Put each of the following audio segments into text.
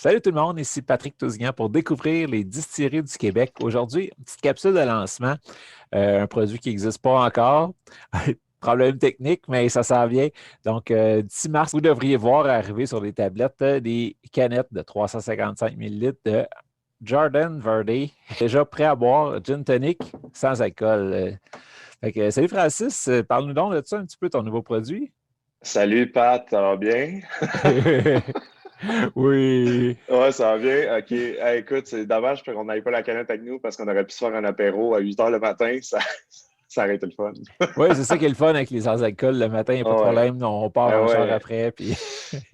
Salut tout le monde, ici Patrick Tousignan pour découvrir les distilleries du Québec. Aujourd'hui, une petite capsule de lancement, un produit qui n'existe pas encore. Problème technique, mais ça s'en vient. Donc, d'ici mars, vous devriez voir arriver sur les tablettes des canettes de 355 millilitres de Jordan Verde, déjà prêt à boire, gin tonic sans alcool. Salut Francis, parle-nous donc de ça un petit peu, ton nouveau produit. Salut Pat, ça va bien? Oui. Ouais, ça va bien. OK. Hey, écoute, c'est dommage qu'on n'avait pas la canette avec nous parce qu'on aurait pu se faire un apéro à 8 h le matin. Ça aurait été le fun. Oui, c'est ça qui est le fun avec les sans-alcool. Le matin, il n'y a pas de Ouais. problème. On part Ah en char ouais, après. Puis...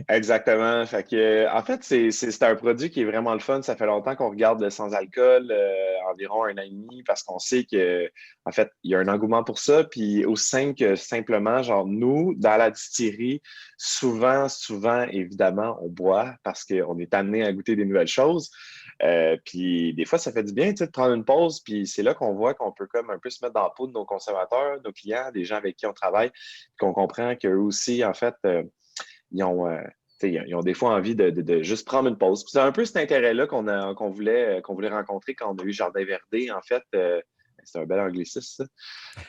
exactement. Fait que, en fait, c'est un produit qui est vraiment le fun. Ça fait longtemps qu'on regarde le sans-alcool, environ un an et demi, parce qu'on sait que, en fait, il y a un engouement pour ça. Puis aussi simple que simplement, genre, nous, dans la distillerie, souvent, évidemment, on boit parce qu'on est amené à goûter des nouvelles choses. Puis des fois, ça fait du bien, tu sais, de prendre une pause. Puis c'est là qu'on voit qu'on peut comme un peu se mettre dans la peau de nos consommateurs, nos clients, des gens avec qui on travaille, qu'on comprend qu'eux aussi, en fait, ils ont, ils ont des fois envie de juste prendre une pause. Puis c'est un peu cet intérêt-là qu'on voulait rencontrer quand on a eu Jardin Verdé. En fait, c'est un bel anglicisme,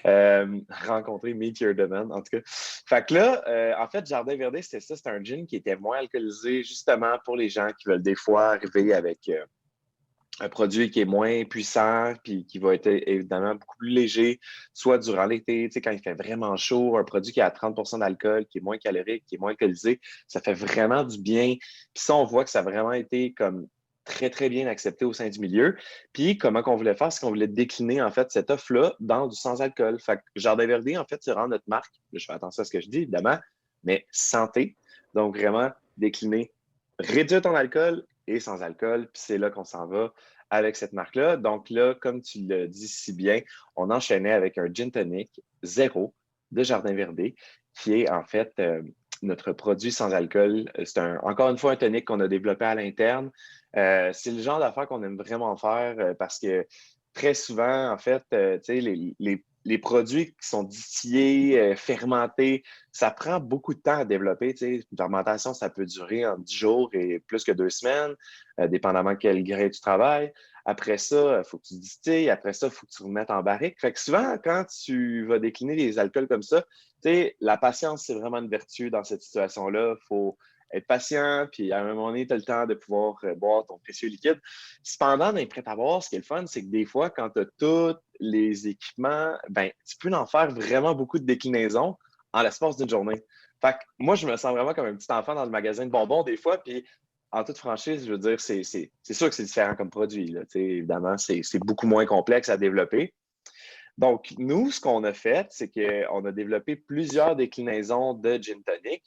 ça. Rencontrer Meet Your Demand, en tout cas. Fait que là, en fait, Jardin Verdé, c'était ça. C'était un gin qui était moins alcoolisé, justement pour les gens qui veulent des fois arriver avec un produit qui est moins puissant, puis qui va être évidemment beaucoup plus léger, soit durant l'été, tu sais, quand il fait vraiment chaud, un produit qui a 30 d'alcool, qui est moins calorique, qui est moins alcoolisé, ça fait vraiment du bien. Puis ça, on voit que ça a vraiment été comme très, très bien accepté au sein du milieu. Puis comment qu'on voulait faire, c'est qu'on voulait décliner, en fait, cette offre-là dans du sans-alcool. Fait que Jardin Verdé, en fait, c'est vraiment notre marque. Là, je fais attention à ce que je dis, évidemment, mais santé. Donc, vraiment, décliner, réduire ton alcool et sans alcool. Puis c'est là qu'on s'en va avec cette marque-là. Donc là, comme tu le dis si bien, on enchaînait avec un gin tonic zéro de Jardin Verdé, qui est en fait notre produit sans alcool. C'est encore une fois un tonic qu'on a développé à l'interne. C'est le genre d'affaires qu'on aime vraiment faire parce que très souvent, en fait, tu sais, les produits qui sont distillés, fermentés, ça prend beaucoup de temps à développer. Tu sais. Une fermentation, ça peut durer en 10 jours et plus que 2 semaines, dépendamment quel gré tu travailles. Après ça, il faut que tu distilles. Après ça, il faut que tu remettes en barrique. Fait que souvent, quand tu vas décliner les alcools comme ça, tu sais, la patience, c'est vraiment une vertu dans cette situation-là. Il faut être patient, puis à un moment donné, tu as le temps de pouvoir boire ton précieux liquide. Cependant, dans les prêts à boire, ce qui est le fun, c'est que des fois, quand tu as tous les équipements, ben, tu peux en faire vraiment beaucoup de déclinaisons en l'espace d'une journée. Fait que moi, je me sens vraiment comme un petit enfant dans le magasin de bonbons des fois, puis en toute franchise, je veux dire, c'est sûr que c'est différent comme produit. Là, évidemment, c'est beaucoup moins complexe à développer. Donc, nous, ce qu'on a fait, c'est qu'on a développé plusieurs déclinaisons de gin tonic.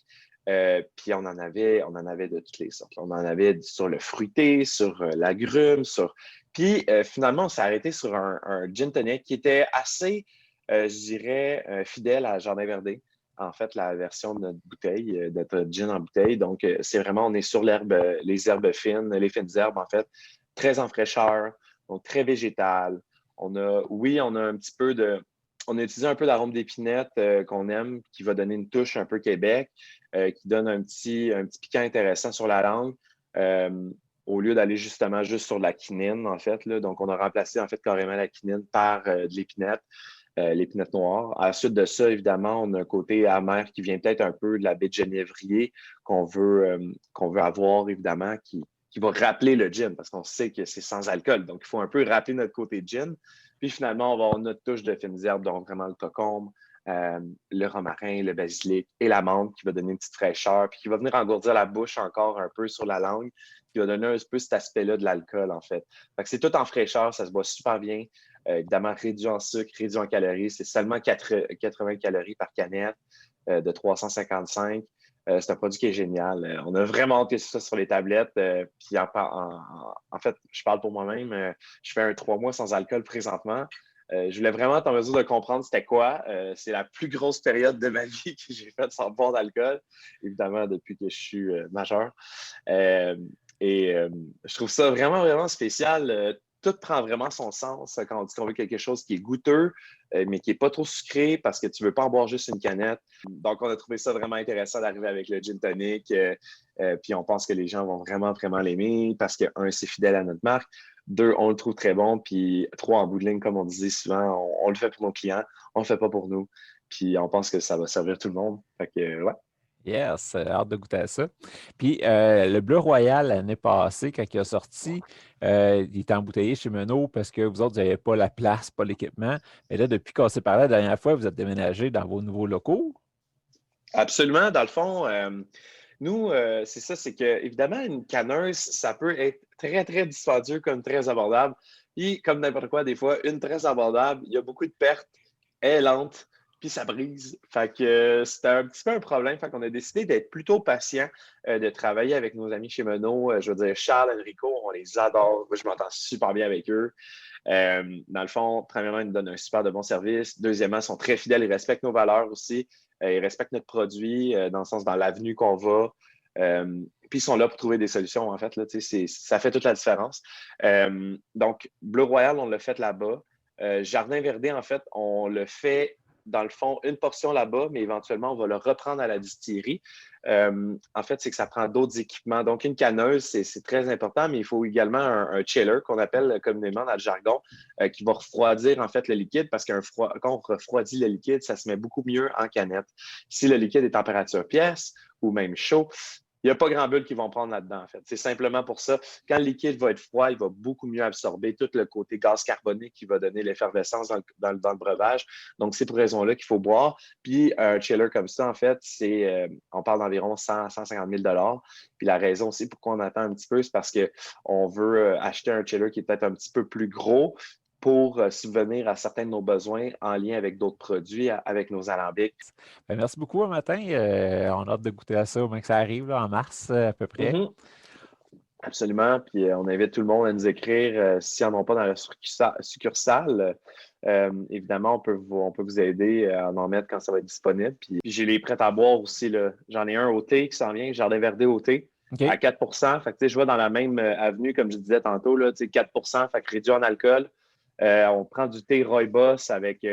Puis on en avait de toutes les sortes. On en avait sur le fruité, sur l'agrume, sur. Puis finalement, on s'est arrêté sur un gin tonic qui était assez, je dirais, fidèle à Jardin Verdé. En fait, la version de notre bouteille, de notre gin en bouteille. Donc, c'est vraiment, on est sur l'herbe, les herbes fines, les fines herbes, en fait, très en fraîcheur, donc très végétal. On a un petit peu de. On a utilisé un peu d'arôme d'épinette qu'on aime, qui va donner une touche un peu Québec, qui donne un petit piquant intéressant sur la langue, euh, au lieu d'aller justement juste sur de la quinine, en fait. Là. Donc, on a remplacé en fait carrément la quinine par de l'épinette noire. Ensuite de ça, évidemment, on a un côté amer qui vient peut-être un peu de la baie de genévrier qu'on veut avoir, évidemment, qui va rappeler le gin, parce qu'on sait que c'est sans alcool. Donc, il faut un peu rappeler notre côté gin. Puis finalement, on va avoir notre touche de fines herbes, donc vraiment le cocombe, le romarin, le basilic et la menthe qui va donner une petite fraîcheur, puis qui va venir engourdir la bouche encore un peu sur la langue, qui va donner un peu cet aspect-là de l'alcool, en fait. Fait que c'est tout en fraîcheur, ça se boit super bien. Évidemment, réduit en sucre, réduit en calories. C'est seulement 80 calories par canette de 355. C'est un produit qui est génial. On a vraiment hâte que ce soit sur les tablettes. Puis en fait, je parle pour moi-même. Je fais un 3 mois sans alcool présentement. Je voulais vraiment être en mesure de comprendre c'était quoi. C'est la plus grosse période de ma vie que j'ai faite sans boire d'alcool, évidemment, depuis que je suis majeur. Et je trouve ça vraiment, vraiment spécial. tout prend vraiment son sens quand on dit qu'on veut quelque chose qui est goûteux, mais qui n'est pas trop sucré parce que tu ne veux pas en boire juste une canette. Donc, on a trouvé ça vraiment intéressant d'arriver avec le gin tonic. Puis on pense que les gens vont vraiment, vraiment l'aimer parce que, un, c'est fidèle à notre marque. Deux, on le trouve très bon. Puis trois, en bout de ligne, comme on disait souvent, on le fait pour nos clients, on ne le fait pas pour nous. Puis on pense que ça va servir tout le monde. Fait que, ouais. Yes, hâte de goûter à ça. Puis le Bleu Royal l'année passée, quand il a sorti, il était embouteillé chez Menot parce que vous autres, vous n'avez pas la place, pas l'équipement. Mais là, depuis qu'on s'est parlé la dernière fois, vous êtes déménagé dans vos nouveaux locaux. Absolument. Dans le fond, nous, c'est ça, c'est que évidemment, une canneuse, ça peut être très, très dispendieux comme très abordable. Puis, comme n'importe quoi, des fois, une très abordable, il y a beaucoup de pertes, elle est lente, puis ça brise. Fait que c'était un petit peu un problème. Fait qu'on a décidé d'être plutôt patient, de travailler avec nos amis chez Menot. Je veux dire, Charles, Enrico, on les adore. Moi, je m'entends super bien avec eux. Dans le fond, premièrement, ils nous donnent un super de bon service. Deuxièmement, ils sont très fidèles, ils respectent nos valeurs aussi. Ils respectent notre produit, dans le sens, dans l'avenue qu'on va. Puis ils sont là pour trouver des solutions, en fait. Là, ça fait toute la différence. Donc, Bleu Royal, on l'a fait là-bas. Jardin Verdé, en fait, on le fait, dans le fond, une portion là-bas, mais éventuellement, on va le reprendre à la distillerie. En fait, c'est que ça prend d'autres équipements. Donc, une canneuse, c'est très important, mais il faut également un chiller, qu'on appelle communément dans le jargon, qui va refroidir, en fait, le liquide, parce quand on refroidit le liquide, ça se met beaucoup mieux en canette. Si le liquide est température pièce ou même chaud, il n'y a pas grand bulle qui vont prendre là-dedans, en fait. C'est simplement pour ça. Quand le liquide va être froid, il va beaucoup mieux absorber tout le côté gaz carbonique qui va donner l'effervescence dans le breuvage. Donc, c'est pour raison-là qu'il faut boire. Puis, un chiller comme ça, en fait, on parle d'environ 100 à 150 000 $. Puis, la raison aussi pourquoi on attend un petit peu, c'est parce qu'on veut acheter un chiller qui est peut-être un petit peu plus gros pour subvenir à certains de nos besoins en lien avec d'autres produits, avec nos alambics. Ben, merci beaucoup un matin. On a hâte de goûter à ça au moment que ça arrive là, en mars à peu près. Mm-hmm. Absolument. Puis on invite tout le monde à nous écrire s'ils n'en ont pas dans la succursale. Évidemment, on peut vous aider à en mettre quand ça va être disponible. Puis j'ai les prêts à boire aussi. Là. J'en ai un au thé qui s'en vient, Jardin Verdé au thé. Okay. À 4 Fait que, je vois dans la même avenue, comme je disais tantôt, là, 4 fait que réduit en alcool. On prend du thé Rooibos avec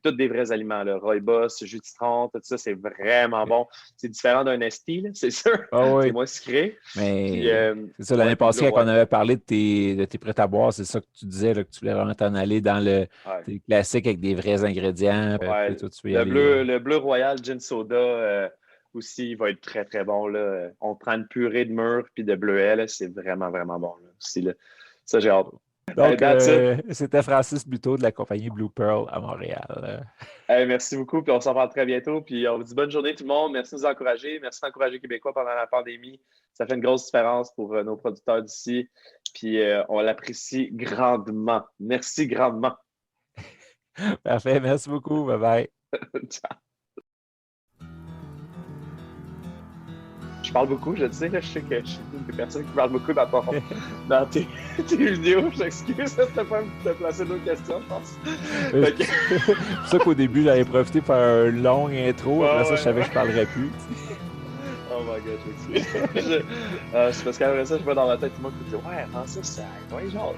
tous des vrais aliments. Là. Rooibos, jus de citron, tout ça, c'est vraiment bon. C'est différent d'un esti, c'est sûr. Oh, oui. C'est moins sucré. Mais c'est ça, l'année passée, quand on avait parlé de tes prêts à boire, c'est ça que tu disais, là, que tu voulais vraiment t'en aller dans le classique avec des vrais ingrédients. Ouais. Tout, le bleu royal gin soda aussi, il va être très, très bon. Là. On prend une purée de mûre puis de bleuet. C'est vraiment, vraiment bon. Là, aussi, là. Ça, j'ai hâte. Donc, c'était Francis Buteau de la compagnie Blue Pearl à Montréal. Merci beaucoup, puis on s'en parle très bientôt. Puis on vous dit bonne journée tout le monde. Merci de nous encourager. Merci d'encourager Québécois pendant la pandémie. Ça fait une grosse différence pour nos producteurs d'ici. Puis on l'apprécie grandement. Merci grandement. Parfait. Merci beaucoup. Bye-bye. Ciao. Je parle beaucoup, je sais, là, je sais que je suis une des personnes qui parlent beaucoup dans tes vidéos. Je m'excuse, c'était pas de te placer d'autres questions, je pense. C'est pour ça qu'au début, j'avais profité pour faire un long intro. Après ça, je savais que je parlerais plus. Oh my god, je m'excuse. C'est parce qu'après ça, je vois dans ma tête tout le monde qui me dit « Ouais, Francis, ça, ouais, genre. »